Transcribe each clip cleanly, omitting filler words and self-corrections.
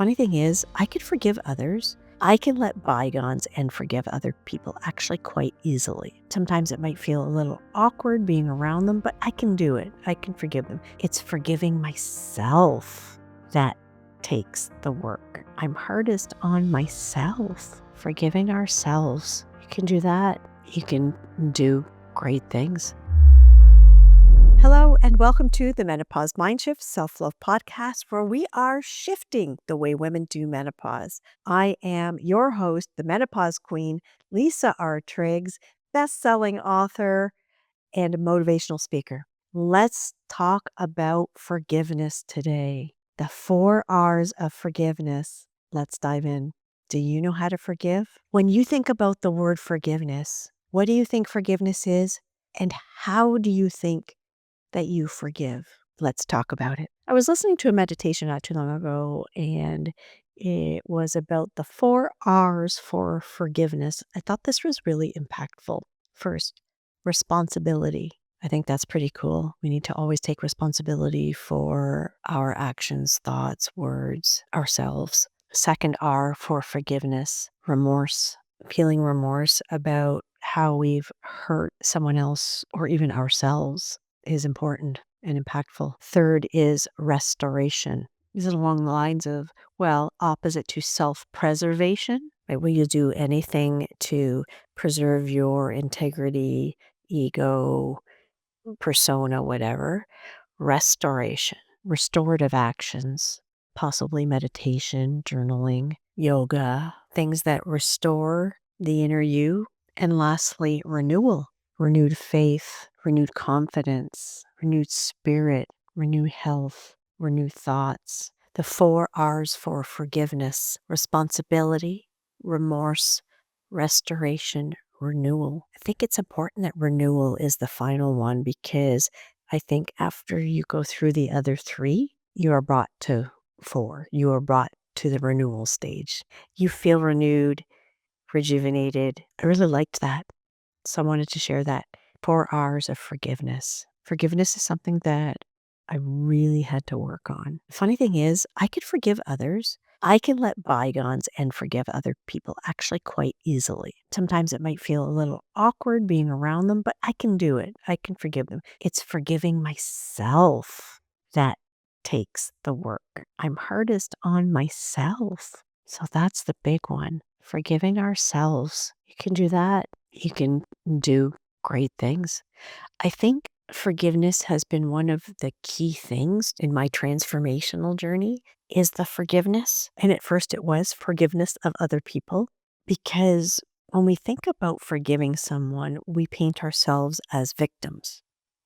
Funny thing is, I can forgive others. I can let bygones and forgive other people actually quite easily. Sometimes it might feel a little awkward being around them, but I can do it. I can forgive them. It's forgiving myself that takes the work. I'm hardest on myself. Forgiving ourselves. You can do that. You can do great things. Hello, and welcome to the Menopause Mindshift Self-Love Podcast, where we are shifting the way women do menopause. I am your host, the Menopause Queen, Lisa R. Triggs, best-selling author and motivational speaker. Let's talk about forgiveness today. The 4 R's of forgiveness. Let's dive in. Do you know how to forgive? When you think about the word forgiveness, what do you think forgiveness is? And how do you think that you forgive? Let's talk about it. I was listening to a meditation not too long ago, and it was about the 4 R's for forgiveness. I thought this was really impactful. First, responsibility. I think that's pretty cool. We need to always take responsibility for our actions, thoughts, words, ourselves. Second R for forgiveness, remorse. Feeling remorse about how we've hurt someone else or even ourselves is important and impactful. Third is restoration. Is it along the lines of, opposite to self-preservation? Right? Will you do anything to preserve your integrity, ego, persona, whatever? Restoration, restorative actions, possibly meditation, journaling, yoga, things that restore the inner you. And lastly, renewal, renewed faith, renewed confidence, renewed spirit, renewed health, renewed thoughts. The 4 R's for forgiveness: responsibility, remorse, restoration, renewal. I think it's important that renewal is the final one, because I think after you go through the other 3, you are brought to 4. You are brought to the renewal stage. You feel renewed, rejuvenated. I really liked that. So I wanted to share that. 4 R's of forgiveness. Forgiveness is something that I really had to work on. The funny thing is, I could forgive others. I can let bygones and forgive other people actually quite easily. Sometimes it might feel a little awkward being around them, but I can do it. I can forgive them. It's forgiving myself that takes the work. I'm hardest on myself. So that's the big one. Forgiving ourselves. You can do that. You can do great things. I think forgiveness has been one of the key things in my transformational journey, is the forgiveness. And at first it was forgiveness of other people, because when we think about forgiving someone, we paint ourselves as victims.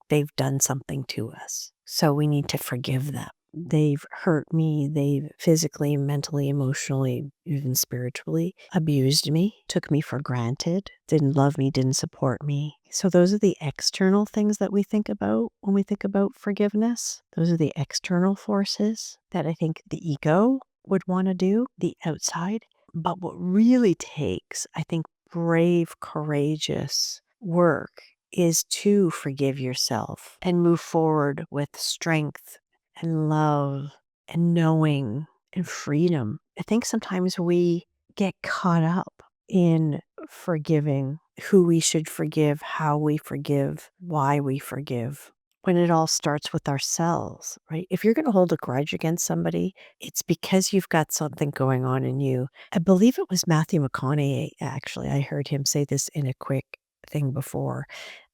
They've done something to us, so we need to forgive them. They've hurt me. They've physically, mentally, emotionally, even spiritually abused me, took me for granted, didn't love me, didn't support me. So those are the external things that we think about when we think about forgiveness. Those are the external forces that I think the ego would want to do, the outside. But what really takes, I think, brave, courageous work is to forgive yourself and move forward with strength and love and knowing and freedom. I think sometimes we get caught up in forgiving who we should forgive, how we forgive, why we forgive, when it all starts with ourselves, right? If you're going to hold a grudge against somebody, it's because you've got something going on in you. I believe it was Matthew McConaughey, actually. I heard him say this in a quick thing before,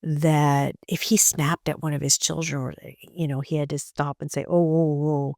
that if he snapped at one of his children, or, he had to stop and say, oh,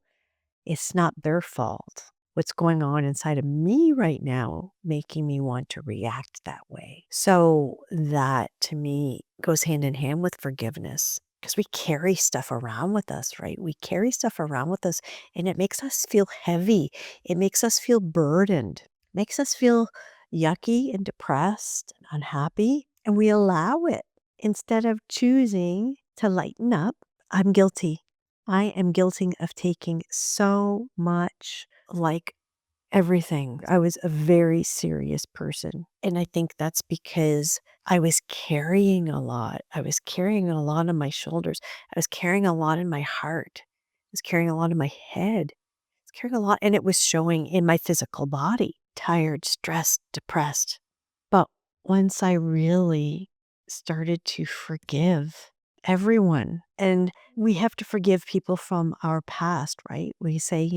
it's not their fault. What's going on inside of me right now making me want to react that way? So that, to me, goes hand in hand with forgiveness, because we carry stuff around with us, right? We carry stuff around with us, and it makes us feel heavy. It makes us feel burdened, makes us feel yucky and depressed and unhappy, and we allow it instead of choosing to lighten up. I'm guilty. I am guilty of taking so much, like everything. I was a very serious person. And I think that's because I was carrying a lot. I was carrying a lot on my shoulders. I was carrying a lot in my heart. I was carrying a lot in my head. I was carrying a lot, and it was showing in my physical body, tired, stressed, depressed. But once I really started to forgive everyone, and we have to forgive people from our past, right? We say,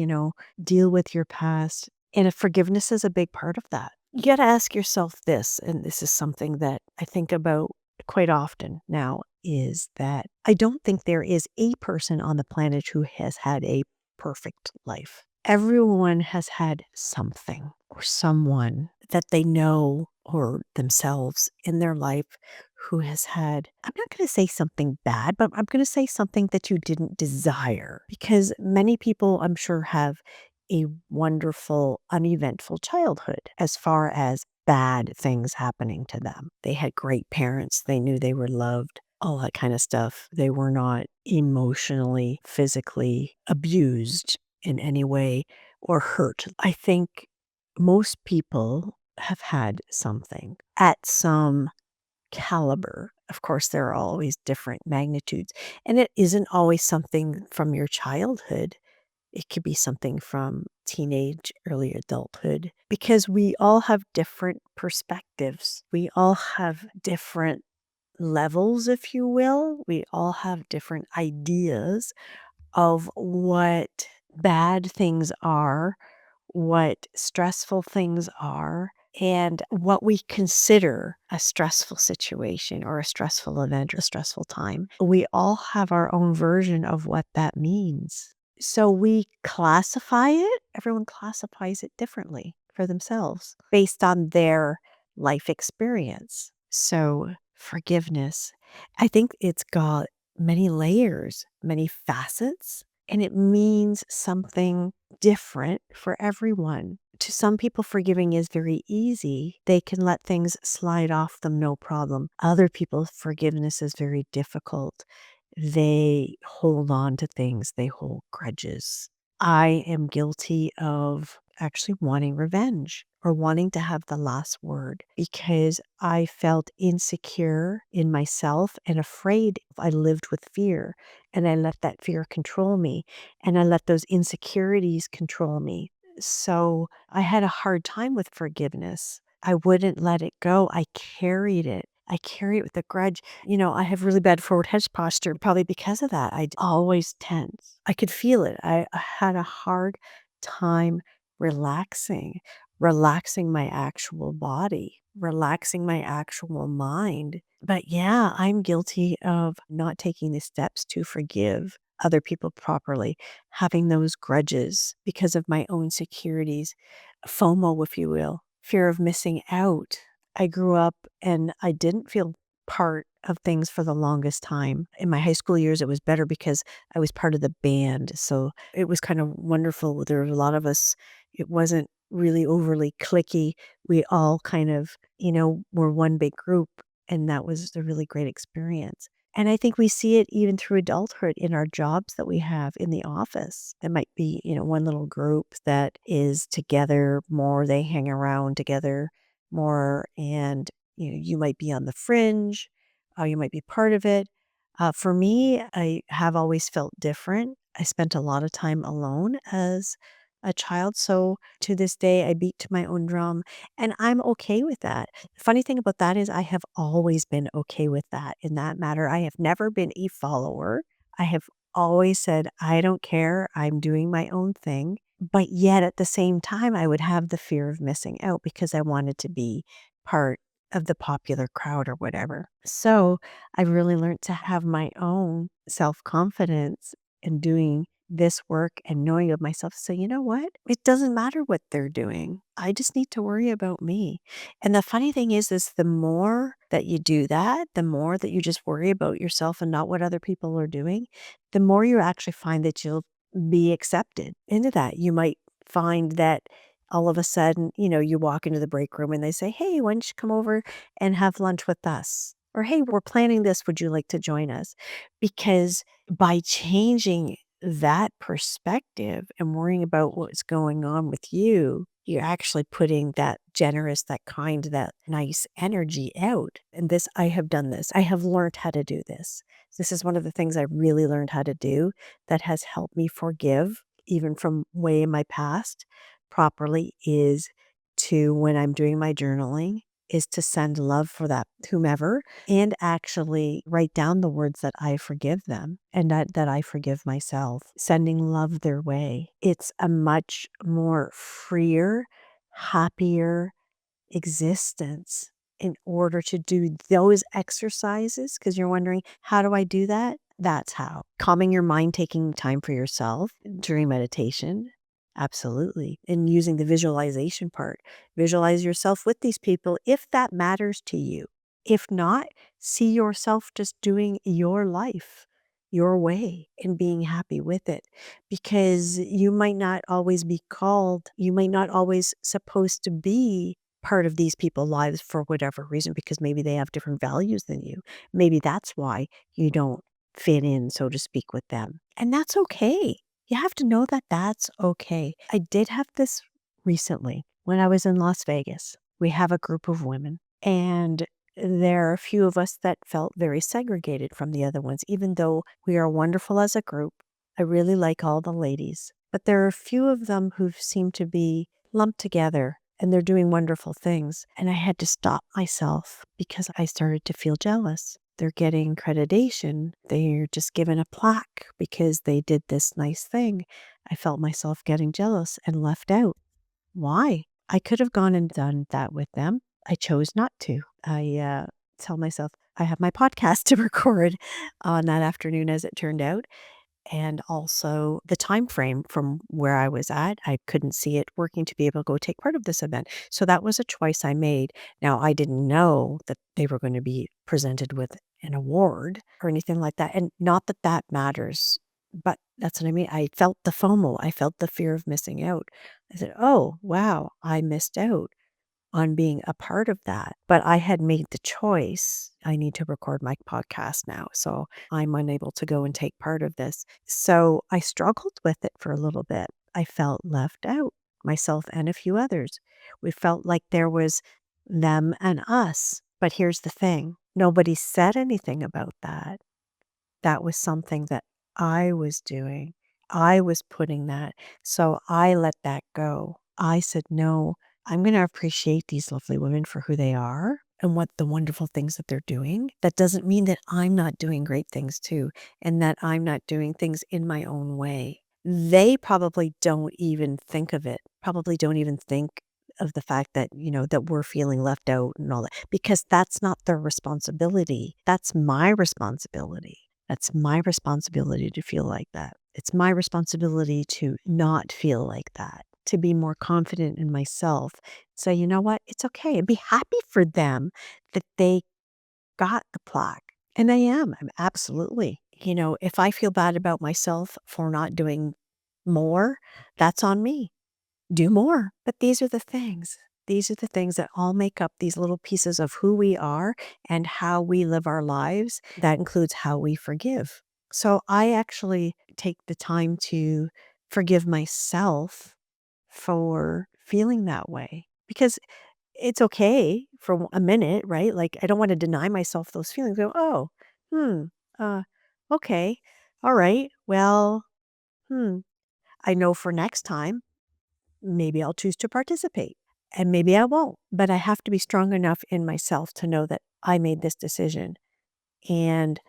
deal with your past, and if forgiveness is a big part of that. You got to ask yourself this, and this is something that I think about quite often now, is that I don't think there is a person on the planet who has had a perfect life. Everyone has had something or someone that they know or themselves in their life who has had, I'm not going to say something bad, but I'm going to say something that you didn't desire. Because many people, I'm sure, have a wonderful, uneventful childhood as far as bad things happening to them. They had great parents, they knew they were loved, all that kind of stuff. They were not emotionally, physically abused in any way or hurt. I think most people have had something at some caliber. Of course, there are always different magnitudes, and it isn't always something from your childhood. It could be something from teenage, early adulthood, because we all have different perspectives. We all have different levels, if you will. We all have different ideas of what bad things are, what stressful things are, and what we consider a stressful situation or a stressful event or a stressful time. We all have our own version of what that means. So we classify it, everyone classifies it differently for themselves based on their life experience. So forgiveness, I think it's got many layers, many facets, and it means something different for everyone. To some people, forgiving is very easy. They can let things slide off them, no problem. Other people, forgiveness is very difficult. They hold on to things, they hold grudges. I am guilty of actually wanting revenge or wanting to have the last word because I felt insecure in myself and afraid. I lived with fear and I let that fear control me and I let those insecurities control me. So I had a hard time with forgiveness. I wouldn't let it go. I carried it. I carry it with a grudge. I have really bad forward head posture probably because of that. I'd always tense. I could feel it. I had a hard time relaxing, relaxing my actual body, relaxing my actual mind. But yeah, I'm guilty of not taking the steps to forgive other people properly, having those grudges because of my own securities, FOMO, if you will, fear of missing out. I grew up and I didn't feel part of things for the longest time. In my high school years, it was better because I was part of the band. So it was kind of wonderful. There were a lot of us. It wasn't really overly clicky. We all kind of, were one big group. And that was a really great experience. And I think we see it even through adulthood in our jobs that we have in the office. There might be, one little group that is together more, they hang around together more, and you might be on the fringe, you might be part of it. For me, I have always felt different. I spent a lot of time alone as a child, so to this day, I beat to my own drum, and I'm okay with that. The funny thing about that is I have always been okay with that in that matter. I have never been a follower. I have always said, I don't care. I'm doing my own thing. But yet at the same time, I would have the fear of missing out because I wanted to be part of the popular crowd or whatever. So I really learned to have my own self confidence in doing this work and knowing of myself. So, you know what? It doesn't matter what they're doing. I just need to worry about me. And the funny thing is the more that you do that, the more that you just worry about yourself and not what other people are doing, the more you actually find that you'll be accepted into that. You might find that all of a sudden, you walk into the break room and they say, hey, why don't you come over and have lunch with us? Or, hey, we're planning this. Would you like to join us? Because by changing that perspective and worrying about what's going on with you, you're actually putting that generous, that kind, that nice energy out. And I have done this. I have learned how to do this. This is one of the things I really learned how to do that has helped me forgive even from way in my past properly, is to, when I'm doing my journaling, is to send love for that whomever and actually write down the words that I forgive them and that I forgive myself, sending love their way. It's a much more freer, happier existence in order to do those exercises. Because you're wondering, how do I do that? That's how. Calming your mind, taking time for yourself during meditation. Absolutely. And using the visualization part. Visualize yourself with these people if that matters to you. If not, see yourself just doing your life your way and being happy with it, because you might not always be called, you might not always supposed to be part of these people's lives for whatever reason, because maybe they have different values than you. Maybe that's why you don't fit in, so to speak, with them. And that's okay. You have to know that that's okay. I did have this recently when I was in Las Vegas. We have a group of women, and there are a few of us that felt very segregated from the other ones, even though we are wonderful as a group. I really like all the ladies, but there are a few of them who seem to be lumped together and they're doing wonderful things. And I had to stop myself because I started to feel jealous. They're getting accreditation. They're just given a plaque because they did this nice thing. I felt myself getting jealous and left out. Why? I could have gone and done that with them. I chose not to. I tell myself I have my podcast to record on that afternoon, as it turned out, and also the time frame from where I was at, I couldn't see it working to be able to go take part of this event. So that was a choice I made. Now, I didn't know that they were going to be presented with an award or anything like that. And not that that matters, but that's what I mean. I felt the FOMO. I felt the fear of missing out. I said, oh, wow, I missed out on being a part of that. But I had made the choice. I need to record my podcast now. So I'm unable to go and take part of this. So I struggled with it for a little bit. I felt left out, myself and a few others. We felt like there was them and us. But here's the thing, nobody said anything about that. That was something that I was doing. I was putting that. So I let that go. I said, no, I'm going to appreciate these lovely women for who they are and what the wonderful things that they're doing. That doesn't mean that I'm not doing great things too, and that I'm not doing things in my own way. They probably don't even think of it, probably don't even think of the fact that, that we're feeling left out and all that, because that's not their responsibility. That's my responsibility. That's my responsibility to feel like that. It's my responsibility to not feel like that, to be more confident in myself. Say, you know what? It's okay. And be happy for them that they got the plaque. And I am. I'm absolutely. If I feel bad about myself for not doing more, that's on me. Do more. But these are the things. These are the things that all make up these little pieces of who we are and how we live our lives. That includes how we forgive. So I actually take the time to forgive myself for feeling that way, because it's okay for a minute, right? Like, I don't want to deny myself those feelings. Go, oh, hmm, uh, okay, all right. Well, hmm, I know for next time, maybe I'll choose to participate and maybe I won't, but I have to be strong enough in myself to know that I made this decision and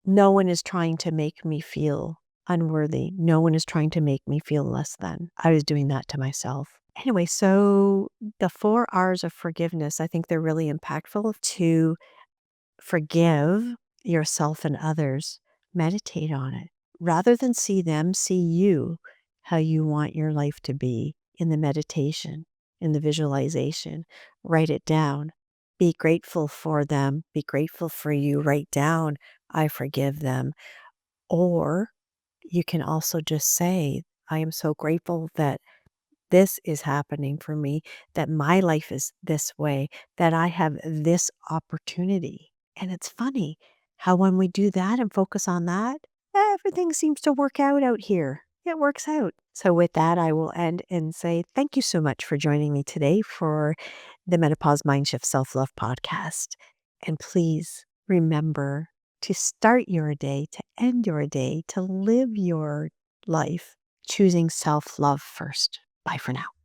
no one is trying to make me feel unworthy. No one is trying to make me feel less than. I was doing that to myself. Anyway, so the 4 R's of forgiveness, I think they're really impactful. To forgive yourself and others, meditate on it. Rather than see them, see you, how you want your life to be in the meditation, in the visualization. Write it down. Be grateful for them. Be grateful for you. Write down, I forgive them. Or you can also just say, I am so grateful that this is happening for me, that my life is this way, that I have this opportunity. And it's funny how when we do that and focus on that, everything seems to work out here. It works out. So with that, I will end and say thank you so much for joining me today for the Menopause Mindshift Self-Love Podcast. And please remember to start your day, to end your day, to live your life choosing self love first. Bye for now.